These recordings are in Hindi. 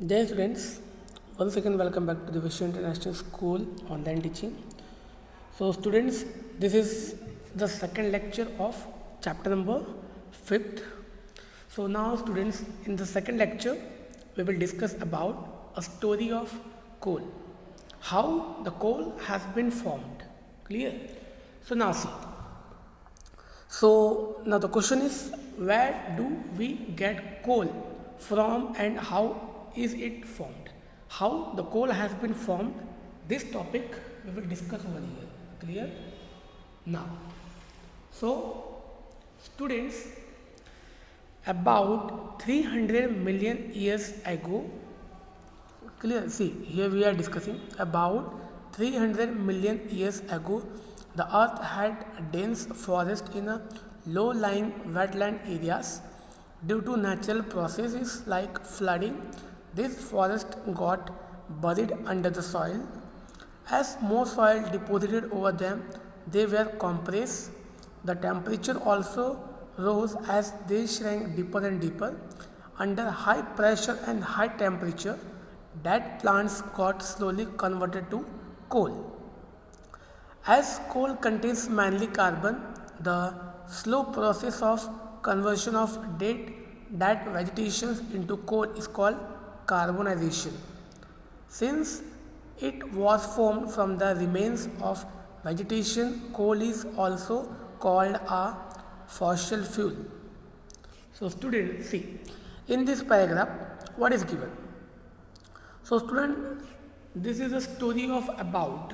Dear students, once again welcome back to the Vision International School online teaching. So students, this is the second lecture of chapter number 5th. So now students, in the second lecture, we will discuss about a story of coal. How the coal has been formed. Clear? So now see. So now the question is, where do we get coal from and how is it formed? How the coal has been formed, this topic we will discuss over here. Clear? Now, so students, about 300 million years ago, clear? See, here we are discussing about 300 million years ago, the earth had a dense forest in a low-lying wetland areas. Due to natural processes like flooding, this forest got buried under the soil. As more soil deposited over them, they were compressed. The temperature also rose as they shrank deeper and deeper. Under high pressure and high temperature, dead plants got slowly converted to coal. As coal contains mainly carbon, the slow process of conversion of dead vegetation into coal is called carbonization. Since it was formed from the remains of vegetation, coal is also called a fossil fuel. So students, see, in this paragraph, what is given? So student, this is a story of about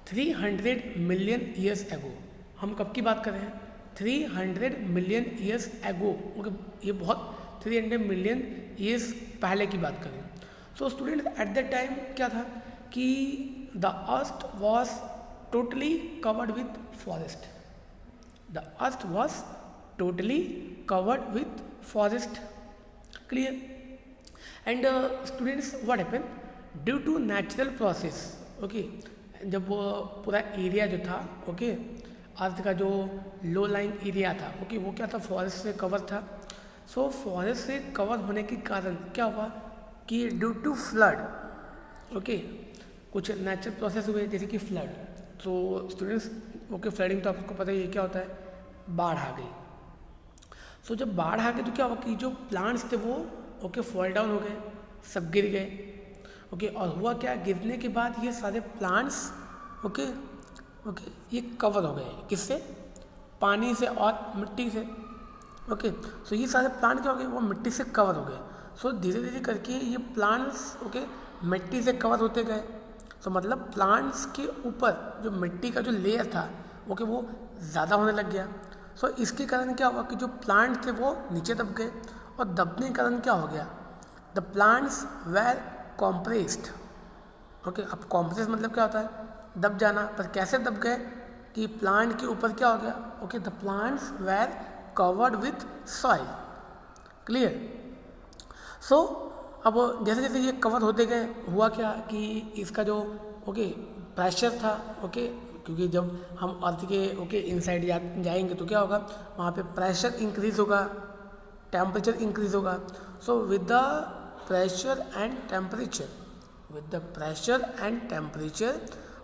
300 million years ago. हम कब की बात कर रहे हैं? 300 मिलियन ईयर्स एगो, ये बहुत 300 मिलियन ईयर्स पहले की बात करें. So student, at that time क्या था कि the earth was totally covered with forest. The earth was totally covered with forest. Clear? And students, what happen due to natural process. Okay, जब वो पूरा एरिया जो था, ओके, अर्थ का जो लो लाइंग एरिया था, ओके, वो क्या था, फॉरेस्ट से कवर था. सो फॉरेस्ट से कवर होने के कारण क्या हुआ कि ड्यू टू फ्लड, ओके, कुछ नेचुरल प्रोसेस हुए जैसे कि फ्लड. तो स्टूडेंट्स, ओके, फ्लडिंग तो आपको पता ही है क्या होता है, बाढ़ आ गई. सो जब बाढ़ आ गई तो क्या हुआ कि जो प्लांट्स थे वो, ओके, फॉल डाउन हो गए, सब गिर गए. ओके, और हुआ क्या, गिरने के बाद ये सारे प्लांट्स, ओके, ये कवर हो गए. किससे? पानी से और मिट्टी से. ओके, सो ये सारे प्लांट क्या हो गए, वो मिट्टी से कवर हो गए. सो धीरे धीरे करके ये प्लांट्स, ओके, मिट्टी से कवर होते गए. तो मतलब प्लांट्स के ऊपर जो मिट्टी का जो लेयर था, ओके, वो ज़्यादा होने लग गया. सो इसके कारण क्या हुआ कि जो प्लांट थे वो नीचे दब गए, और दबने के कारण क्या हो गया, the plants were compressed. Okay, अब कॉम्प्रेस मतलब क्या होता है, दब जाना. पर कैसे दब गए कि प्लांट के ऊपर क्या हो गया, okay, the plants were covered with soil. Clear? So अब जैसे जैसे ये कवर होते गए, हुआ क्या कि इसका जो, ओके, प्रेशर था, ओके, क्योंकि जब हम अर्थ के, ओके, इनसाइड जाएंगे तो क्या होगा, वहाँ पे प्रेशर इंक्रीज होगा, टेम्परेचर इंक्रीज होगा. So with the pressure and temperature,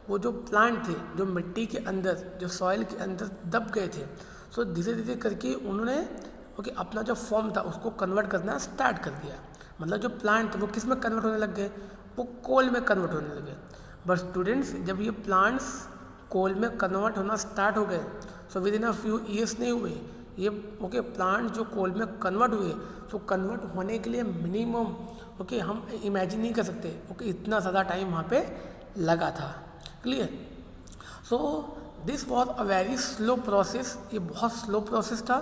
वो जो प्लांट थे, जो मिट्टी के अंदर, जो सॉइल के अंदर दब गए थे, सो धीरे धीरे करके उन्होंने, ओके, अपना जो फॉर्म था उसको कन्वर्ट करना स्टार्ट कर दिया. मतलब जो प्लांट थे वो किस में कन्वर्ट होने लग गए, वो कोल में कन्वर्ट होने लगे. बट स्टूडेंट्स, जब ये प्लांट्स कोल में कन्वर्ट होना स्टार्ट हो गए, so with in a few years नहीं हुए ये, ओके, प्लांट जो कोल में कन्वर्ट हुए, तो कन्वर्ट होने के लिए मिनिमम, ओके, हम इमेजिन नहीं कर सकते, ओके, इतना ज़्यादा टाइम वहाँ पे लगा था. Clear? So this was a very slow process. ये बहुत स्लो प्रोसेस था.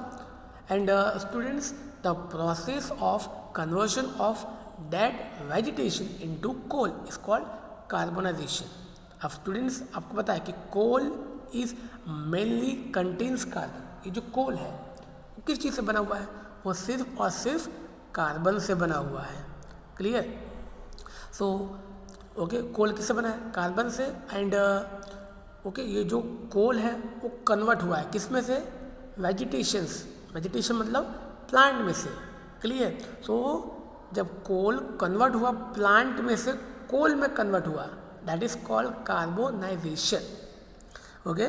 And students, the process of conversion of dead vegetation into coal is called carbonisation. अब स्टूडेंट्स, आपको पता है कि coal is mainly contains carbon. ये जो कोल है वो किस चीज़ से बना हुआ है, वो सिर्फ और सिर्फ कार्बन से बना हुआ है. क्लियर? सो ओके, कोल किससे बना है, कार्बन से. एंड ओके, ये जो कोल है वो कन्वर्ट हुआ है किस में से, वेजिटेशन मतलब प्लांट में से. क्लियर? सो जब कोल कन्वर्ट हुआ प्लांट में से कोल में कन्वर्ट हुआ, that is called carbonisation. Okay,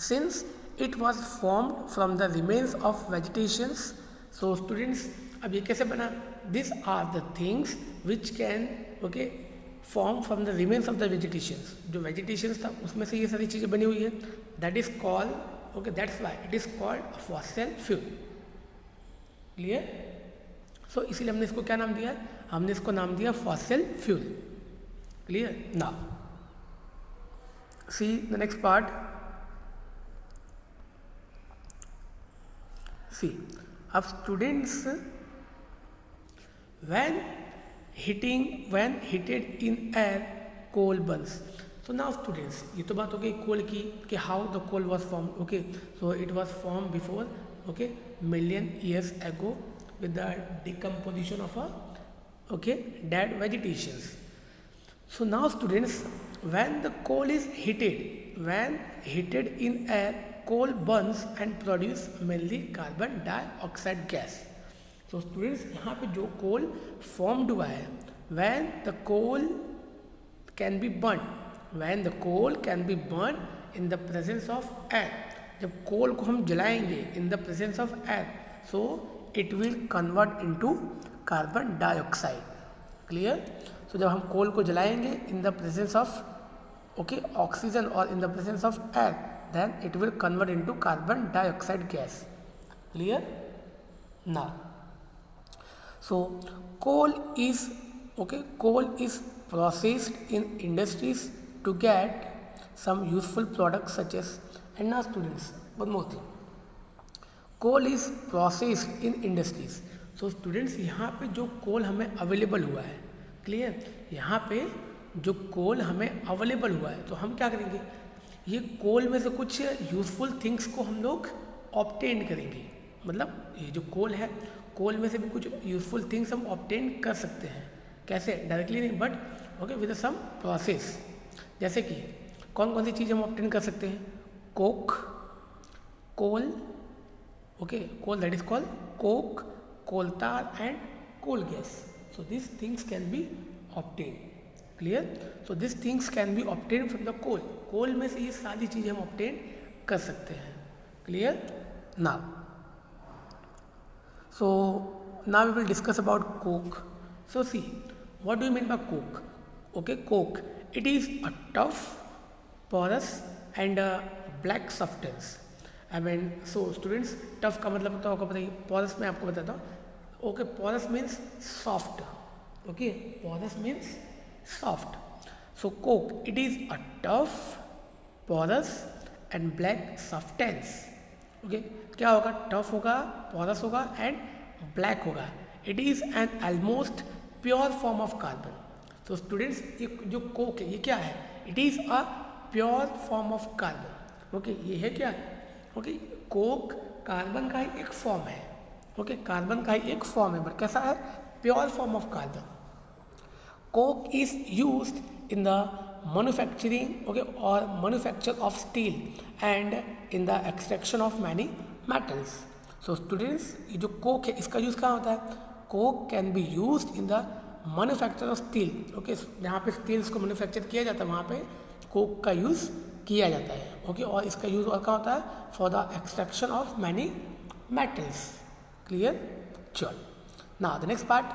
since it was formed from the remains of vegetations. So students, अब ये कैसे बना? This are the things which can okay form from the remains of the vegetations. जो वेजिटेशंस था उसमें से ये सारी चीज़ें बनी हुई है. That is called okay, that's why it is called fossil fuel. Clear? So इसीलिए हमने इसको क्या नाम दिया? हमने इसको नाम दिया fossil fuel. Clear? Now see the next part. See, अब students, when heated in air, coal burns. So now students, ये तो बात हो गई कोल की कि how the coal was formed. Okay, so it was formed before okay million years ago with the decomposition of a okay dead vegetations. So now students, when the coal is heated in air, coal burns and produce mainly carbon dioxide gas. तो स्टूडेंट्स, यहाँ पे जो कोल फॉर्म्ड हुआ है, when the coal can be burn in the presence of air. जब कोल को हम जलाएंगे in the presence of air, so it will convert into carbon dioxide. Clear? So जब हम कोल को जलाएंगे in the presence of okay oxygen और in the presence of air, then it will convert into carbon dioxide gas. Clear? Now so coal is processed in industries to get some useful products such as. And now students, one more thing, coal is processed in industries. so students, यहाँ पे जो कोल हमें अवेलेबल हुआ है, क्लियर, यहाँ पे जो कोल हमें अवेलेबल हुआ है, तो हम क्या करेंगे? ये कोल में से कुछ यूजफुल थिंग्स को हम लोग ऑब्टेन करेंगे. मतलब ये जो कोल है, कोल में से भी कुछ यूजफुल थिंग्स हम ऑब्टेन कर सकते हैं. कैसे? डायरेक्टली नहीं, but okay with some process. जैसे कि कौन कौन सी चीज़ हम ऑब्टेन कर सकते हैं? Coke, coal, okay coal, that is called coke, coal tar and coal gas. So this things can be obtain. Clear? So this things can be obtain from the coal. Coal में से ये सारी चीज़ें हम ऑब्टेन कर सकते हैं. Clear? Now so now we will discuss about coke. So see, what do you mean by coke? Okay, coke, it is a tough, porous and black substance. I mean, so students, tough का मतलब तो आपको बताइए. porous मैं आपको बताता हूँ. Okay, porous means soft. Okay, porous means soft. So coke, it is a tough, porous and black substance. Okay, क्या होगा? टफ होगा, पोरस होगा एंड ब्लैक होगा. It is an almost pure form of carbon. तो स्टूडेंट्स, ये जो कोक है, ये क्या है? It is a pure form of carbon. Okay, ये है क्या? ओके, कोक कार्बन का ही एक फॉर्म है. ओके, कार्बन का ही एक फॉर्म है, बट कैसा है? Pure form of carbon. Coke is used in the manufacturing or manufacture of steel and in the extraction of many metals. So students, ये जो कोक है, इसका यूज़ कहाँ होता है? Coke can be used in the manufacture of steel. Okay, जहाँ पे स्टील्स को मैन्युफैक्चर किया जाता है, वहाँ पे कोक का यूज़ किया जाता है. ओके, और इसका यूज़ और कहाँ होता है? For the extraction of many metals. Clear? चल, now the next part,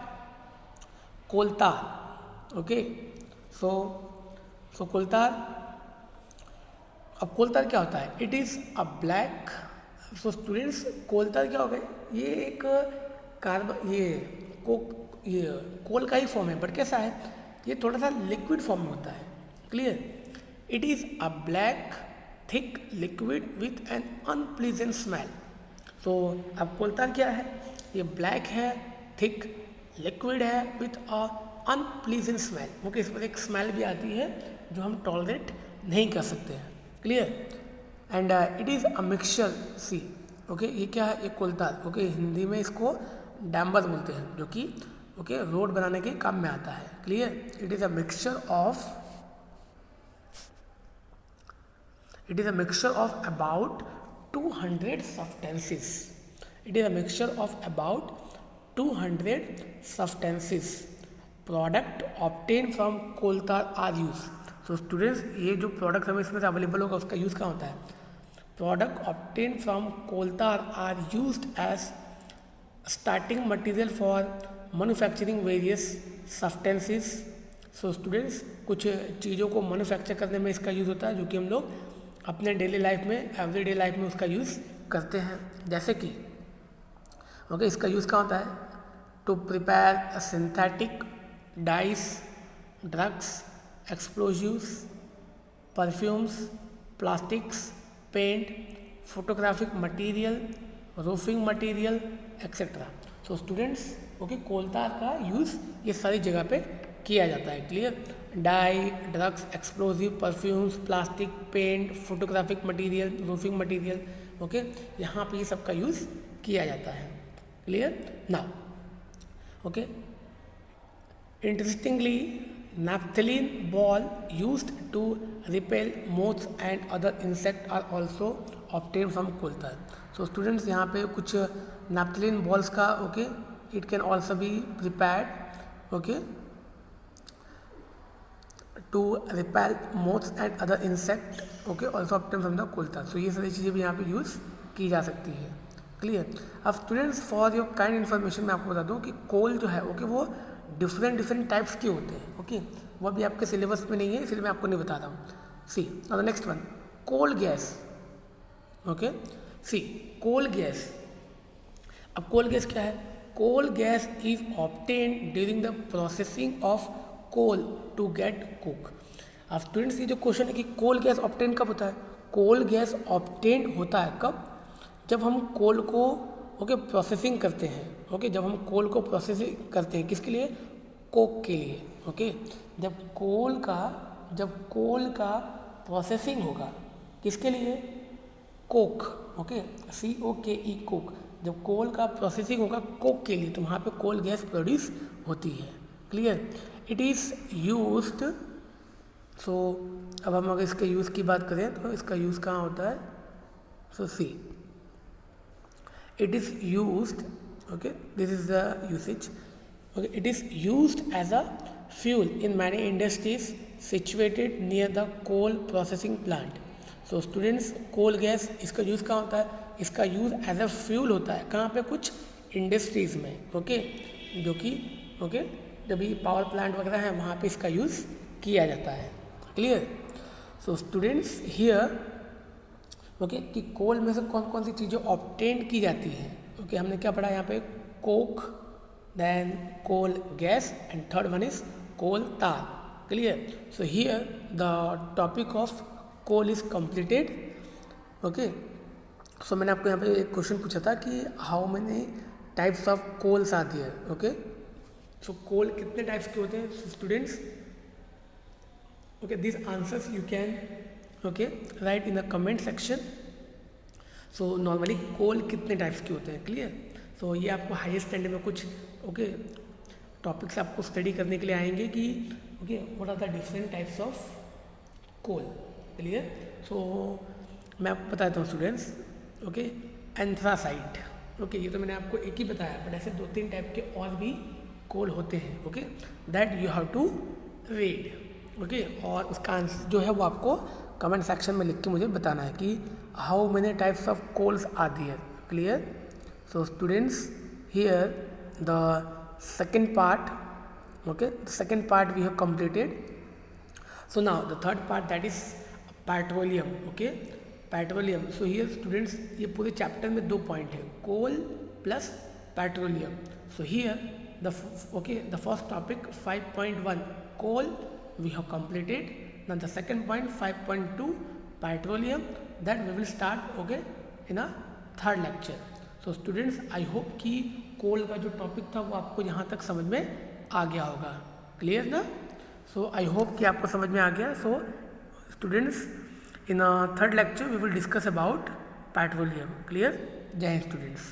coal tar. Okay, so coal tar. अब कोलतार क्या होता है? It is a black. So students, coal tar क्या हो गए? ये एक कार्बन, ये कोल का ही फॉर्म है, बट कैसा है? ये थोड़ा सा लिक्विड फॉर्म में होता है. Clear? It is a black thick liquid with an unpleasant smell. तो अब कोलतार क्या है? ये ब्लैक है, थिक लिक्विड है with a unpleasant smell. Okay, इस पर एक स्मेल भी आती है जो हम टॉलरेट नहीं कर सकते हैं. Clear? And it is a mixture. See, okay, ये क्या है? ये कोलतार. ओके, हिंदी में इसको डैम्बर बोलते हैं, जो कि ओके रोड बनाने के काम में आता है. Clear? It is a mixture of about 200 substances. It is a mixture of about 200 substances product obtain from coal tar are use. तो स्टूडेंट्स ये जो प्रोडक्ट हमें इसमें से अवेलेबल होगा उसका यूज़ कहाँ होता है? Product obtain from coal tar are used as starting material for manufacturing various substances. So students कुछ चीज़ों को मैन्युफैक्चर करने में इसका यूज़ होता है जो कि हम लोग अपने डेली लाइफ में एवरीडे लाइफ में उसका यूज़ करते हैं। जैसे कि ओके इसका यूज़ कहाँ होता है? To prepare synthetic dyes, drugs, explosives, perfumes, plastics, paint, photographic material, roofing material etcetera. तो स्टूडेंट्स ओके कोल तार का यूज़ ये सारी जगह पे किया जाता है। Clear? Dye, drugs, explosive, perfumes, plastic, paint, photographic material, roofing material, okay यहाँ पे ये सब का यूज़ किया जाता है। Clear? Now okay interestingly naphthalene ball used to repel moths and other insects are also obtained from coal tar। so students यहाँ पे कुछ naphthalene balls का okay it can also be prepared okay to repel moths and other insect okay also obtained from the coal tar। so ये सारी चीज़ें भी यहाँ पे यूज़ की जा सकती है। क्लियर? अब students for your kind information मैं आपको बता दूँ कि कोल जो है ओके वो डिफरेंट टाइप्स के होते हैं। ओके वो भी आपके सिलेबस में नहीं है इसलिए मैं आपको नहीं बता रहा हूँ। See the next one coal gas. Okay see coal gas. अब कोल गैस क्या है? Coal gas is obtained during the processing of coal to get coke. अब स्टूडेंट्स ये जो क्वेश्चन है कि कोल गैस ऑब्टेन कब होता है? कोल गैस ऑब्टेन होता है कब? जब हम कोल को ओके प्रोसेसिंग करते हैं। ओके जब हम कोल को प्रोसेसिंग करते हैं किसके लिए? कोक के लिए। ओके जब कोल का प्रोसेसिंग होगा किसके लिए? कोक। Okay COKE Coke. जब कोल का प्रोसेसिंग होगा कोक के लिए तो वहाँ पे कोल गैस प्रोड्यूस होती है। Clear? It is used. So अब हम अगर इसके यूज़ की बात करें तो इसका यूज़ कहाँ होता है? सो सी it is used okay this is the usage okay it is used as a fuel in many industries situated near the coal processing plant। so students coal gas इसका यूज़ कहाँ होता है? इसका यूज़ एज अ फ्यूल होता है कहाँ पे? कुछ इंडस्ट्रीज़ में। ओके जो कि ओके जब भी पावर प्लांट वगैरह है वहाँ पे इसका यूज़ किया जाता है। Clear? So students here okay कि कोल में से कौन कौन सी चीज़ें ऑब्टेन की जाती हैं। ओके हमने क्या पढ़ा यहाँ पे? Coke, then coal gas and third one is coal tar. Clear? So here the topic of coal is completed. Okay so मैंने आपको यहाँ पे एक क्वेश्चन पूछा था कि how many types of coals are there. Okay so coal कितने टाइप्स के होते हैं students? Okay this answers you can okay write in the comment section. So normally coal कितने टाइप्स के होते हैं? क्लियर? सो ये आपको हायर स्टैंडर्ड में कुछ ओके टॉपिक्स आपको स्टडी करने के लिए आएंगे कि okay what are the different types of coal. Clear? So मैं आपको बताता हूँ स्टूडेंट्स ओके एंथ्रासाइट। ओके ये तो मैंने आपको एक ही बताया बट ऐसे 2-3 टाइप के और भी कोल होते हैं। Okay that you have to read. Okay और उसका आंसर जो है वो आपको कमेंट सेक्शन में लिख के मुझे बताना है कि how many types of coals are there. Clear? So students here the second part okay the second part we have completed. So now the third part that is petroleum. Okay petroleum. So here students ये पूरे चैप्टर में 2 पॉइंट है coal plus petroleum. So here the first topic 5.1 coal we have completed. Now the second point 5.2 petroleum that we will start okay in a third lecture। so students I hope कि कोल का जो टॉपिक था वो आपको यहाँ तक समझ में आ गया होगा। क्लियर ना? so I hope कि आपको समझ में आ गया। so students in a third lecture we will discuss about petroleum। clear? जय हिंद students।